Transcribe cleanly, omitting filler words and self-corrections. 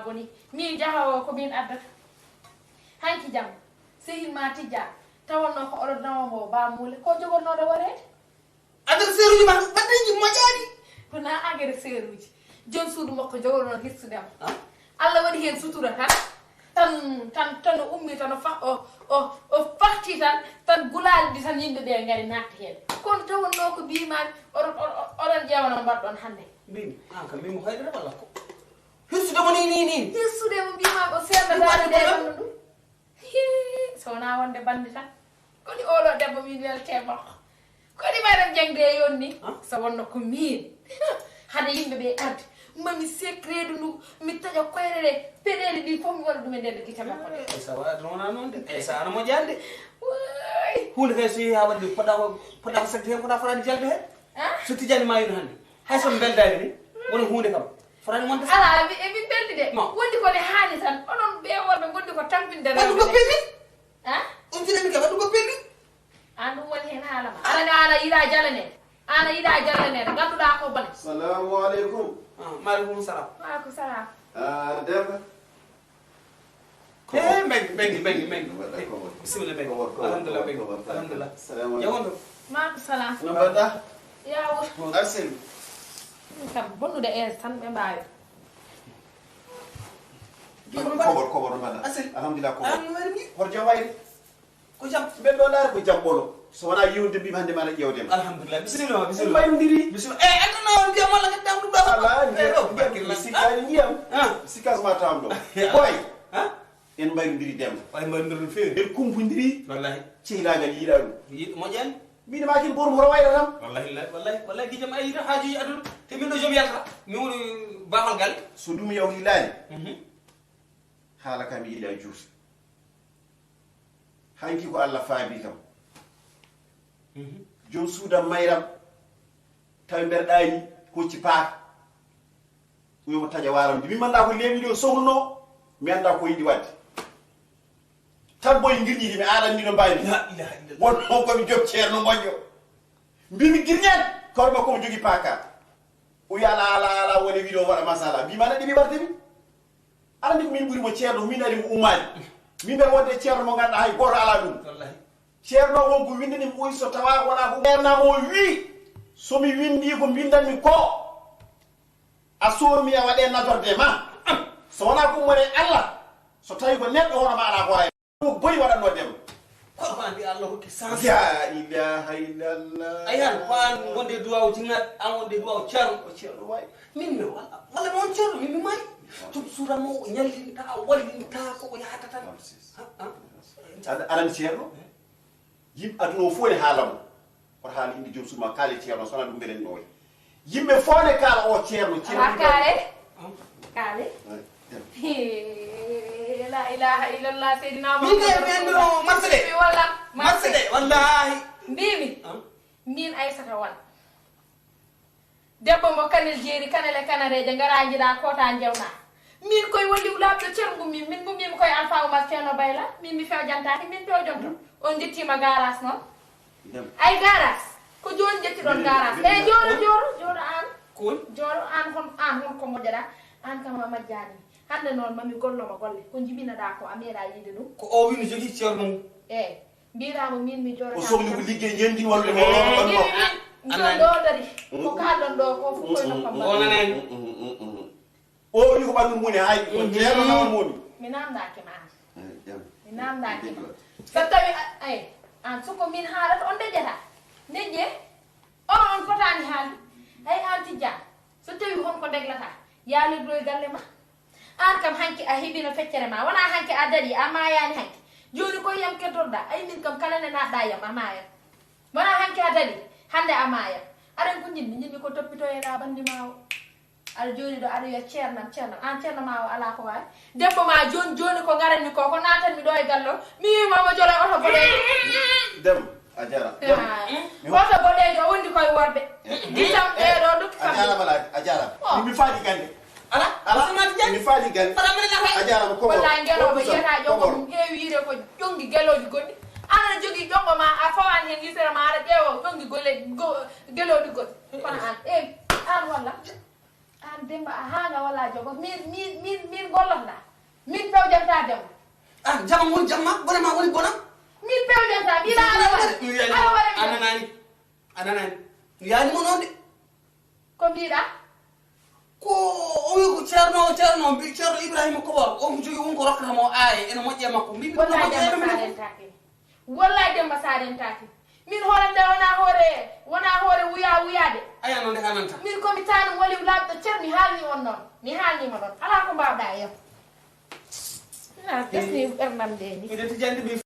boni mi jahawo ko min addata hanki jam sehil ma tijja tawonno ko oɗo nawamo bamule ko jogornoɗo wareede adal seruji ma baddeji moƴaɗi kona agere seruji joni suudu makko jogorno hirtudema Allah waɗi hen sutura tan o ummi tan o fahti tan gulali ɗi tan yimɓeɓe ngari natta hen kono tawonno ko mbimami oɗon ƴewano mbaɗɗon hande mbimi an kam mimo haydata walla ko hirsudemo ni hirsudemo mbimami o serdadade de ɗamno ɗum so wona wonde bande tan koni oɗo debbo min welte makko koni mayɗen jangde e yonni so wonno ko min hade yimɓeɓe arde mami secret ndu mi taƴa koyre ɗe peɗele ɗi fof mi waɗa ɗum e nder gite makko ɗe sa waɗa wona noon de sa ana moƴade hunde kay so yeehi ha waɗde poɗɗa ko sagde hen koɗa fotani jalde hen so tijani ma yino hande hay somi beldani ni woni hunde kam fotani wonde ala emin beldi de wondi kone haali tan onon ɓe worɓe gondi ko tampinde waɗu ko pelli on finami ka waɗu ko pelli an ɗum woni hen haalama ana yiɗa jalanede ana yiɗa jalanede ganduɗa ko bone salamu aleykum maaleykum salam maaleykum salam Demba mengi bisimilla mengi alhamdulillah mengi alhamdulillah jawondo maaleykum salam no mbaɗɗa yawo arsene kam bonnude tan ɓe mbawi koɓor no mbaɗɗa Arsene alhamdulillah koɓor alhamdulillah hoto jam wayde ko jam ɓen ɗo laara ko jam ɓolo so wona yiwde mbimi hannde maɗa ƴewdema alhamdulillah bisimilla bisimilla mbaynodiri bisimilla aduna on ndiyam walla gadda ɗum ɗo ala sikkani ndiyam sikkas ma tawam ɗo boy en mbaynodiri demba way mbaynodiri no feewi en kumpodiri wallahi cehilagal yiiɗa ɗum moƴƴani mbiɗa makin borum hoto wayda tam wallahi gijam ayita haajuji aduna te min ɗo joom yalta min woni bafal galle so ɗum yawti laani haala kam yiila juuti hanki ko Allah faabi kam jom suudam mayram tawi mberɗani hocci paaka wiimo taƴa waram min manda ko leewi ɗo sohluno mi anda ko yiɗi wadde tan boye girñidi mi aɗanni no mbawi wonno komi joom ceerno moƴƴo mbimi girñan korma komo jogui paaka o wi ala woni wiɗo waɗa masala mbima aɗa ɗimi wardemi aɗa ndi ko min ɓuurimo ceerno min ari ko ummani min mbeɗa wonde ceerno mo ganduɗa hay goto ala ɗum ceerno wonko windinimi ɓoyi so tawa wona ko ceernamo o wi somi windi ko bindanmi ko a sormi a waɗe nadorde ma so wona ko ummone Allah so tawi ko neɗɗo hono ma ala ko hay ko boyi waɗanno demma kono ko andi Allah hokki sans la ilaha illallah ayan ko an wonde duwaw jinnat an wonde duwaw ceerno o ceerno way min mi walla mon ceerno min mi mari to suuramo o ñallinta wallinta ko o yahata tan aɗani ceerno yimɓe aduna o fof ne haalamo oto haala inde joom suuma kaale ceerno sona ɗum mbeɗen ɗoye yimɓe fof ne kaala o ceerno kaale la ilaha illallah seydina min de ɓenɗo marse de wallahi mbimi min Aissata Wane debbo mo kanel jeeri kanele kanareje ngara jiɗa kota jewna min koye walli labɗo ceerno min gummimi koye Alpha Oumar Ceerno Bayla min mi fewjantaki min fewjonto on jettima garage noon ay garage ko joni jettiɗon garage e jooɗo an jooɗo an hon ko moƴƴaɗa an kam a majjani hande noon mami golloma golle ko jibinaɗa ko a meeɗa yiide ɗum ko o wino jogui ceerno mum eyyi mbirama min mi jooɗo o sohli ko liggey ñendi walde joni ɗo dari ko kalɗon ɗo ko fof koye nokkam wonanani o wi ko ɓanndu mune hay ko ceerno nawan momi mi namdaki ma an mi namdaki ma so tawi ay an soko min haalata on dejjata dejje on fotani haalde hay an tijja so tawi honko deglata yaalirɗo e galle ma an kam hanki a heeɓino feccere ma wona hanki a daɗi a mayani hanki joni koye yam kettorɗa ay min kam kala ne naɗɗa yam a mayam wona hanki a daɗi hande a mayam aɗen ko jinmi ko toppitoyeɗa ɓandi ma o aɗa joni ɗo aɗa wiya ceernam an ceerno ma o ala ko wawi debbo ma joni ko garanmi ko natanmi ɗo e gallo mi wimamo jolo e oto boɗejo dem a jara oto boɗejo o wondi koye worɓe ditam ɗeɗo dukki kam a jarama mi faali gande mi faali gande a jarama ko wallahi gueloɓe yiyata ƴongo mum heewi yiide ko ƴongi gueloji goɗɗi aɗa jogui ƴongo ma a fawani hen yisere ma aɗa ƴeewo ƴongi geloɗi goɗɗi kono an an walla an demba a hanga wala jogo min gollota min pewjanta dem ah jama woni jamma bonama woni bonam min pewjanta bila ala wala ananani yani mo non de ko mbiɗa ko o wi ko ceerno mbi ceerno ibrahima kobor o mo jogi wonko rokkata mo aaye ene moƴƴe makko mbi wallahi demba sadentaki min hoorande wona hoore wuyade aya noon de ananta min komi tani wali labɗo ceer mi haalni on noon mi haalnima ɗon ala ko mbawɗa e yam ina kesni ɓernam de ni miɗen tijandi